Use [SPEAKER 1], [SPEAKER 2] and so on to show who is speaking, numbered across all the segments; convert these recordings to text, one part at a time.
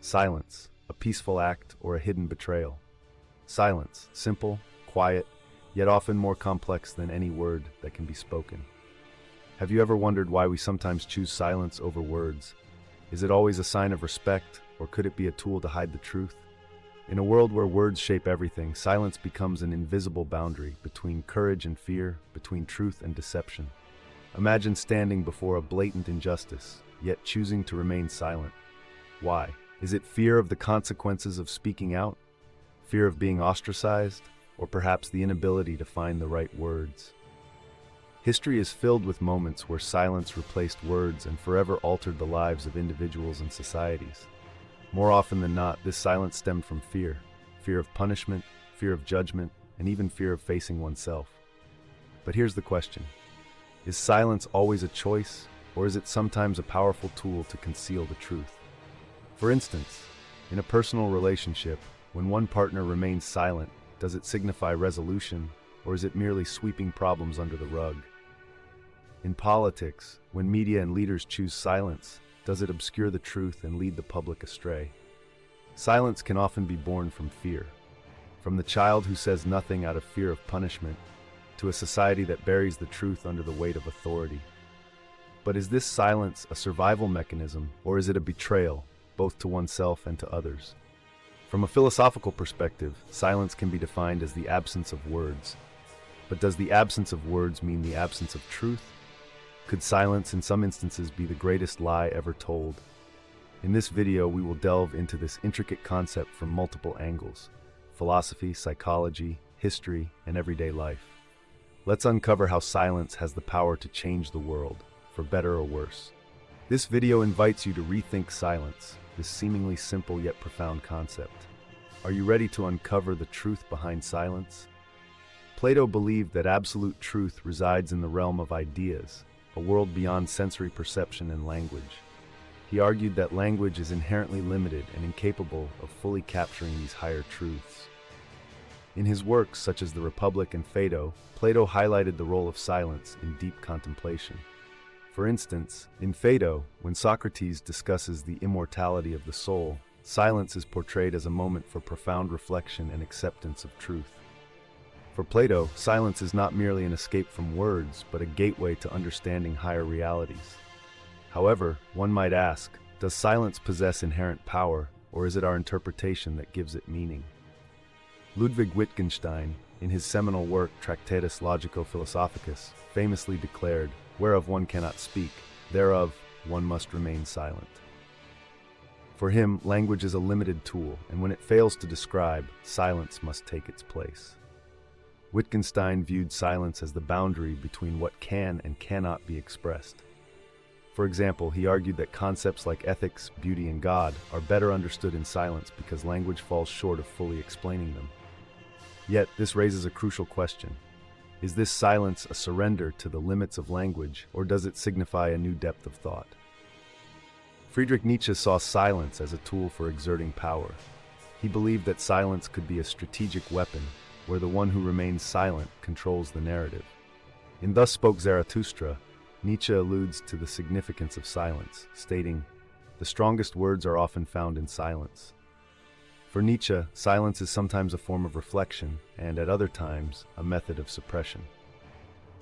[SPEAKER 1] Silence, a peaceful act or a hidden betrayal. Silence, simple, quiet, yet often more complex than any word that can be spoken. Have you ever wondered why we sometimes choose silence over words? Is it always a sign of respect, or could it be a tool to hide the truth? In a world where words shape everything, silence becomes an invisible boundary between courage and fear, between truth and deception. Imagine standing before a blatant injustice, yet choosing to remain silent. Why? Is it fear of the consequences of speaking out? Fear of being ostracized? Or perhaps the inability to find the right words? History is filled with moments where silence replaced words and forever altered the lives of individuals and societies. More often than not, this silence stemmed from fear. Fear of punishment, fear of judgment, and even fear of facing oneself. But here's the question. Is silence always a choice, or is it sometimes a powerful tool to conceal the truth? For instance, in a personal relationship, when one partner remains silent, does it signify resolution, or is it merely sweeping problems under the rug? In politics, when media and leaders choose silence, does it obscure the truth and lead the public astray? Silence can often be born from fear. From the child who says nothing out of fear of punishment, to a society that buries the truth under the weight of authority. But is this silence a survival mechanism, or is it a betrayal, both to oneself and to others? From a philosophical perspective, silence can be defined as the absence of words. But does the absence of words mean the absence of truth? Could silence in some instances be the greatest lie ever told? In this video, we will delve into this intricate concept from multiple angles: philosophy, psychology, history, and everyday life. Let's uncover how silence has the power to change the world, for better or worse. This video invites you to rethink silence, this seemingly simple yet profound concept. Are you ready to uncover the truth behind silence? Plato believed that absolute truth resides in the realm of ideas, a world beyond sensory perception and language. He argued that language is inherently limited and incapable of fully capturing these higher truths. In his works such as The Republic and Phaedo, Plato highlighted the role of silence in deep contemplation. For instance, in Phaedo, when Socrates discusses the immortality of the soul, silence is portrayed as a moment for profound reflection and acceptance of truth. For Plato, silence is not merely an escape from words, but a gateway to understanding higher realities. However, one might ask, does silence possess inherent power, or is it our interpretation that gives it meaning? Ludwig Wittgenstein, in his seminal work Tractatus Logico-Philosophicus, famously declared, "Whereof one cannot speak, thereof one must remain silent." For him, language is a limited tool, and when it fails to describe, silence must take its place. Wittgenstein viewed silence as the boundary between what can and cannot be expressed. For example, he argued that concepts like ethics, beauty, and God are better understood in silence because language falls short of fully explaining them. Yet, this raises a crucial question. Is this silence a surrender to the limits of language, or does it signify a new depth of thought? Friedrich Nietzsche saw silence as a tool for exerting power. He believed that silence could be a strategic weapon, where the one who remains silent controls the narrative. In Thus Spoke Zarathustra, Nietzsche alludes to the significance of silence, stating, "The strongest words are often found in silence." For Nietzsche, silence is sometimes a form of reflection, and at other times, a method of suppression.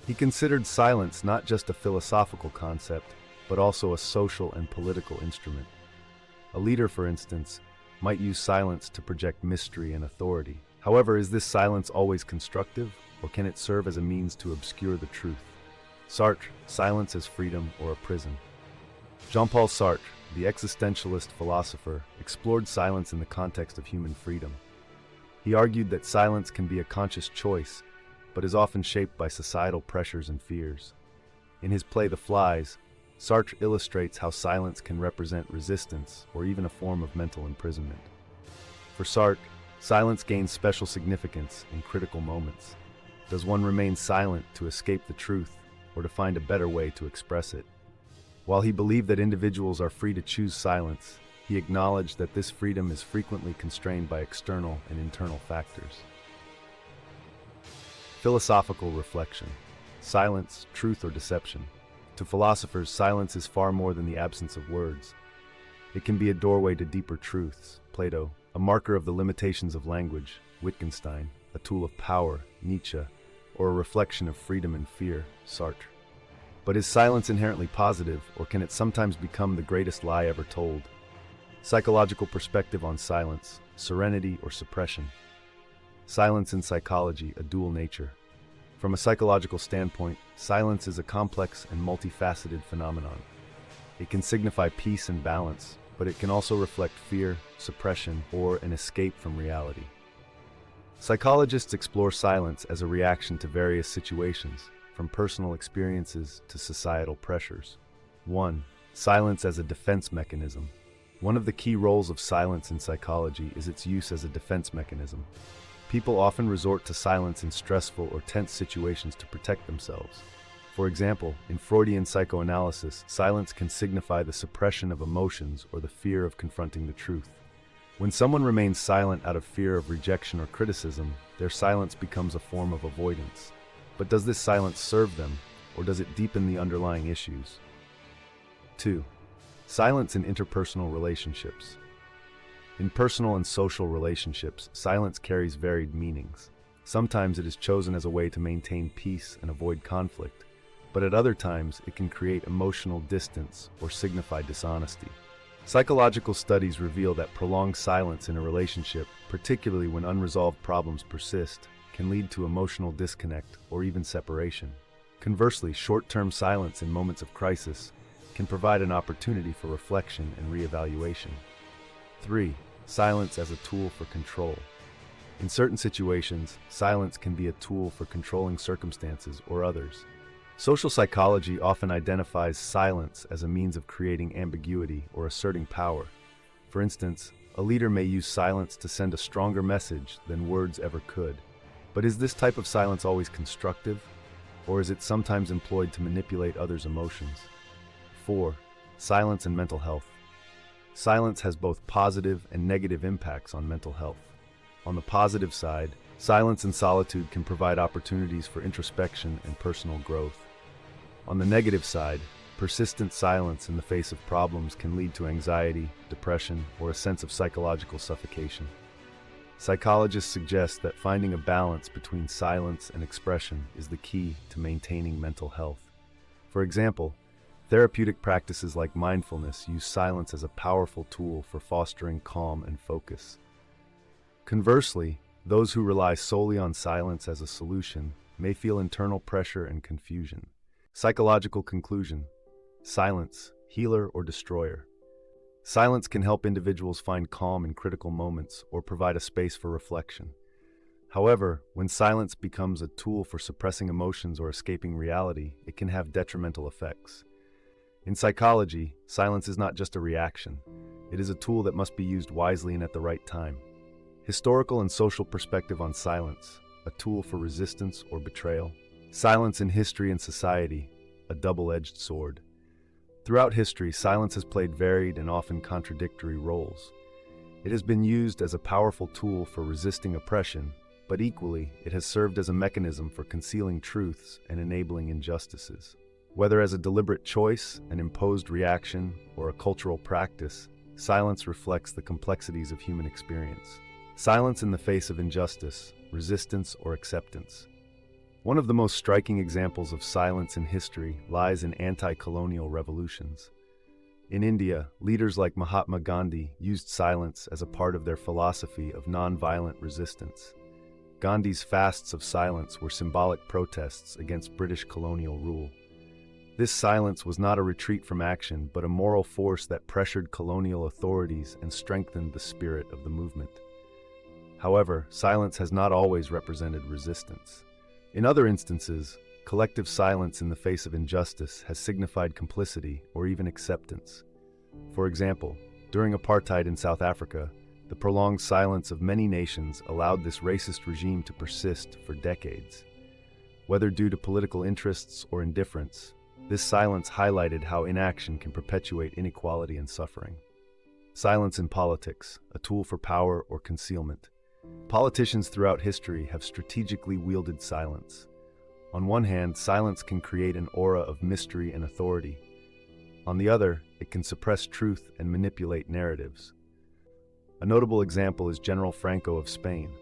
[SPEAKER 1] He considered silence not just a philosophical concept, but also a social and political instrument. A leader, for instance, might use silence to project mystery and authority. However, is this silence always constructive, or can it serve as a means to obscure the truth? Sartre, Silence as Freedom or a Prison. Jean-Paul Sartre, the existentialist philosopher, explored silence in the context of human freedom. He argued that silence can be a conscious choice, but is often shaped by societal pressures and fears. In his play The Flies, Sartre illustrates how silence can represent resistance or even a form of mental imprisonment. For Sartre, silence gains special significance in critical moments. Does one remain silent to escape the truth, or to find a better way to express it? While he believed that individuals are free to choose silence, he acknowledged that this freedom is frequently constrained by external and internal factors. Philosophical reflection. Silence, truth or deception. To philosophers, silence is far more than the absence of words. It can be a doorway to deeper truths, Plato, a marker of the limitations of language, Wittgenstein, a tool of power, Nietzsche, or a reflection of freedom and fear, Sartre. But is silence inherently positive, or can it sometimes become the greatest lie ever told? Psychological perspective on silence, serenity or suppression. Silence in psychology, a dual nature. From a psychological standpoint, silence is a complex and multifaceted phenomenon. It can signify peace and balance, but it can also reflect fear, suppression, or an escape from reality. Psychologists explore silence as a reaction to various situations, from personal experiences to societal pressures. 1. Silence as a defense mechanism. One of the key roles of silence in psychology is its use as a defense mechanism. People often resort to silence in stressful or tense situations to protect themselves. For example, in Freudian psychoanalysis, silence can signify the suppression of emotions or the fear of confronting the truth. When someone remains silent out of fear of rejection or criticism, their silence becomes a form of avoidance. But does this silence serve them, or does it deepen the underlying issues? 2. Silence in interpersonal relationships. In personal and social relationships, silence carries varied meanings. Sometimes it is chosen as a way to maintain peace and avoid conflict, but at other times it can create emotional distance or signify dishonesty. Psychological studies reveal that prolonged silence in a relationship, particularly when unresolved problems persist, can lead to emotional disconnect or even separation. Conversely, short-term silence in moments of crisis can provide an opportunity for reflection and reevaluation. 3. Silence as a tool for control. In certain situations, silence can be a tool for controlling circumstances or others. Social psychology often identifies silence as a means of creating ambiguity or asserting power. For instance, a leader may use silence to send a stronger message than words ever could. But is this type of silence always constructive, or is it sometimes employed to manipulate others' emotions? 4. Silence and mental health. Silence has both positive and negative impacts on mental health. On the positive side, silence and solitude can provide opportunities for introspection and personal growth. On the negative side, persistent silence in the face of problems can lead to anxiety, depression, or a sense of psychological suffocation. Psychologists suggest that finding a balance between silence and expression is the key to maintaining mental health. For example, therapeutic practices like mindfulness use silence as a powerful tool for fostering calm and focus. Conversely, those who rely solely on silence as a solution may feel internal pressure and confusion. Psychological conclusion: silence, healer or destroyer. Silence can help individuals find calm in critical moments or provide a space for reflection. However, when silence becomes a tool for suppressing emotions or escaping reality, it can have detrimental effects. In psychology, silence is not just a reaction. It is a tool that must be used wisely and at the right time. Historical and social perspective on silence: a tool for resistance or betrayal. Silence in history and society: a double-edged sword. Throughout history, silence has played varied and often contradictory roles. It has been used as a powerful tool for resisting oppression, but equally, it has served as a mechanism for concealing truths and enabling injustices. Whether as a deliberate choice, an imposed reaction, or a cultural practice, silence reflects the complexities of human experience. Silence in the face of injustice, resistance, or acceptance. One of the most striking examples of silence in history lies in anti-colonial revolutions. In India, leaders like Mahatma Gandhi used silence as a part of their philosophy of non-violent resistance. Gandhi's fasts of silence were symbolic protests against British colonial rule. This silence was not a retreat from action, but a moral force that pressured colonial authorities and strengthened the spirit of the movement. However, silence has not always represented resistance. In other instances, collective silence in the face of injustice has signified complicity or even acceptance. For example, during apartheid in South Africa, the prolonged silence of many nations allowed this racist regime to persist for decades. Whether due to political interests or indifference, this silence highlighted how inaction can perpetuate inequality and suffering. Silence in politics: a tool for power or concealment. Politicians throughout history have strategically wielded silence. On one hand, silence can create an aura of mystery and authority. On the other, it can suppress truth and manipulate narratives. A notable example is General Franco of Spain.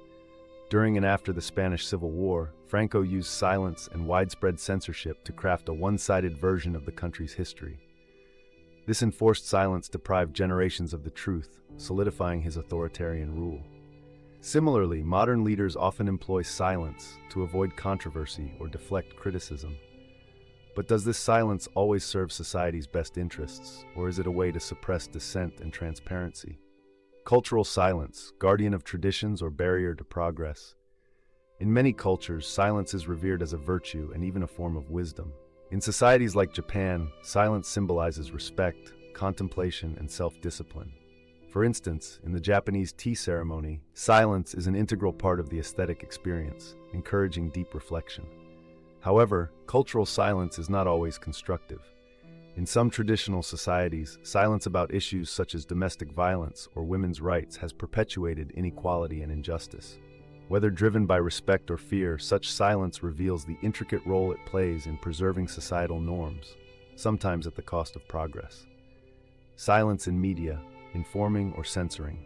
[SPEAKER 1] During and after the Spanish Civil War, Franco used silence and widespread censorship to craft a one-sided version of the country's history. This enforced silence deprived generations of the truth, solidifying his authoritarian rule. Similarly, modern leaders often employ silence to avoid controversy or deflect criticism. But does this silence always serve society's best interests, or is it a way to suppress dissent and transparency? Cultural silence, guardian of traditions or barrier to progress. In many cultures, silence is revered as a virtue and even a form of wisdom. In societies like Japan, silence symbolizes respect, contemplation, and self-discipline. For instance, in the Japanese tea ceremony, silence is an integral part of the aesthetic experience, encouraging deep reflection. However, cultural silence is not always constructive. In some traditional societies, silence about issues such as domestic violence or women's rights has perpetuated inequality and injustice. Whether driven by respect or fear, such silence reveals the intricate role it plays in preserving societal norms, sometimes at the cost of progress. Silence in media, informing or censoring.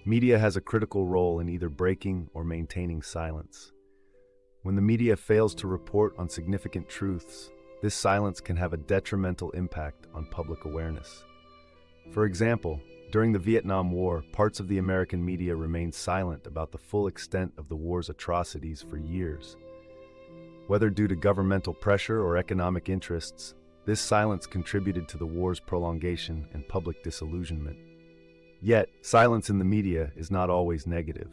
[SPEAKER 1] Media has a critical role in either breaking or maintaining silence. When the media fails to report on significant truths, this silence can have a detrimental impact on public awareness. For example, during the Vietnam War, parts of the American media remained silent about the full extent of the war's atrocities for years. Whether due to governmental pressure or economic interests, this silence contributed to the war's prolongation and public disillusionment. Yet, silence in the media is not always negative.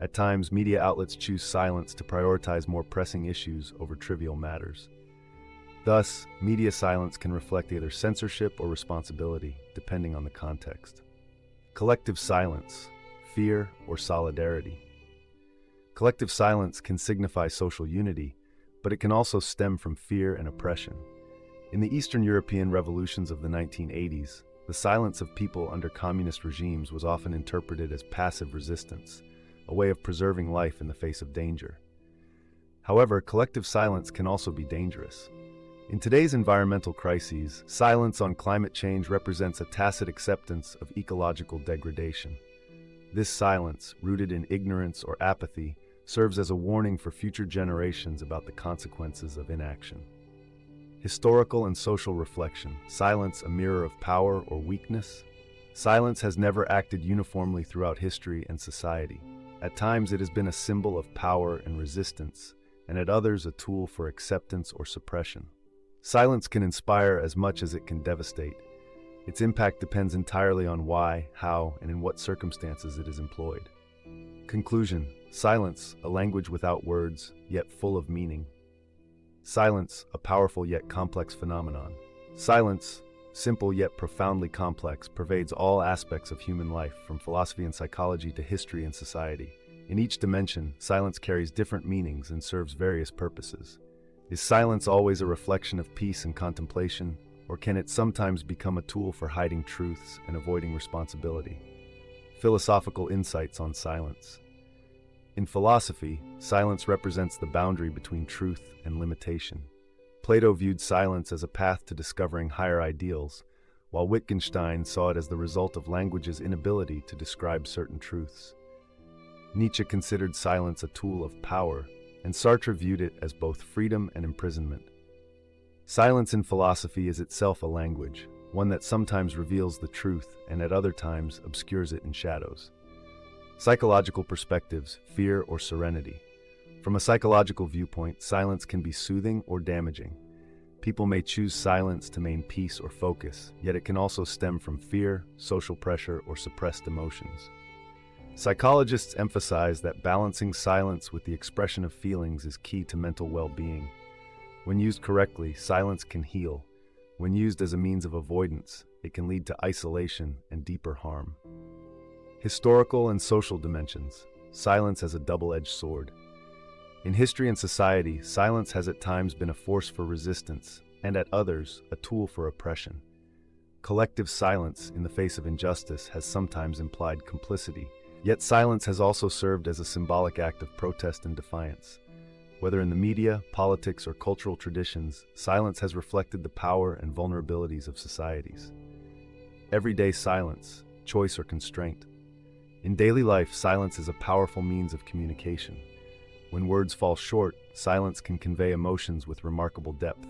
[SPEAKER 1] At times, media outlets choose silence to prioritize more pressing issues over trivial matters. Thus, media silence can reflect either censorship or responsibility, depending on the context. Collective silence, fear, or solidarity. Collective silence can signify social unity, but it can also stem from fear and oppression. In the Eastern European revolutions of the 1980s, the silence of people under communist regimes was often interpreted as passive resistance, a way of preserving life in the face of danger. However, collective silence can also be dangerous. In today's environmental crises, silence on climate change represents a tacit acceptance of ecological degradation. This silence, rooted in ignorance or apathy, serves as a warning for future generations about the consequences of inaction. Historical and social reflection. Silence a mirror of power or weakness? Silence has never acted uniformly throughout history and society. At times it has been a symbol of power and resistance, and at others a tool for acceptance or suppression. Silence can inspire as much as it can devastate. Its impact depends entirely on why, how, and in what circumstances it is employed. Conclusion. Silence, a language without words, yet full of meaning. Silence, a powerful yet complex phenomenon. Silence, simple yet profoundly complex, pervades all aspects of human life, from philosophy and psychology to history and society. In each dimension, silence carries different meanings and serves various purposes. Is silence always a reflection of peace and contemplation, or can it sometimes become a tool for hiding truths and avoiding responsibility? Philosophical insights on silence. In philosophy, silence represents the boundary between truth and limitation. Plato viewed silence as a path to discovering higher ideals, while Wittgenstein saw it as the result of language's inability to describe certain truths. Nietzsche considered silence a tool of power, and Sartre viewed it as both freedom and imprisonment. Silence in philosophy is itself a language, one that sometimes reveals the truth and at other times obscures it in shadows. Psychological perspectives, fear or serenity. From a psychological viewpoint, silence can be soothing or damaging. People may choose silence to maintain peace or focus, yet it can also stem from fear, social pressure, or suppressed emotions. Psychologists emphasize that balancing silence with the expression of feelings is key to mental well-being. When used correctly, silence can heal. When used as a means of avoidance, it can lead to isolation and deeper harm. Historical and social dimensions. Silence as a double-edged sword. In history and society, silence has at times been a force for resistance, and at others, a tool for oppression. Collective silence in the face of injustice has sometimes implied complicity, yet silence has also served as a symbolic act of protest and defiance. Whether in the media, politics, or cultural traditions, silence has reflected the power and vulnerabilities of societies. Everyday silence, choice or constraint. In daily life, silence is a powerful means of communication. When words fall short, silence can convey emotions with remarkable depth.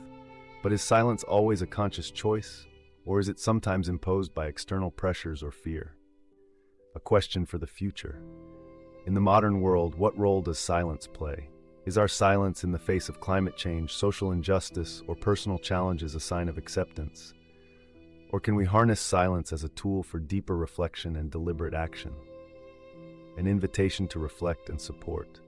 [SPEAKER 1] But is silence always a conscious choice, or is it sometimes imposed by external pressures or fear? A question for the future. In the modern world, what role does silence play? Is our silence in the face of climate change, social injustice, or personal challenges a sign of acceptance? Or can we harness silence as a tool for deeper reflection and deliberate action? An invitation to reflect and support.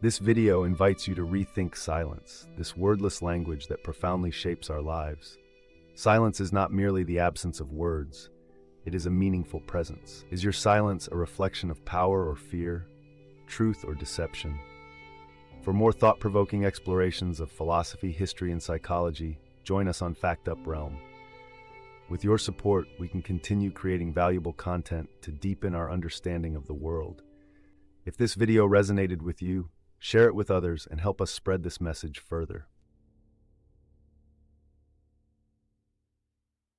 [SPEAKER 1] This video invites you to rethink silence, this wordless language that profoundly shapes our lives. Silence is not merely the absence of words, it is a meaningful presence. Is your silence a reflection of power or fear, truth or deception? For more thought-provoking explorations of philosophy, history, and psychology, join us on Fact Up Realm. With your support, we can continue creating valuable content to deepen our understanding of the world. If this video resonated with you, share it with others and help us spread this message further.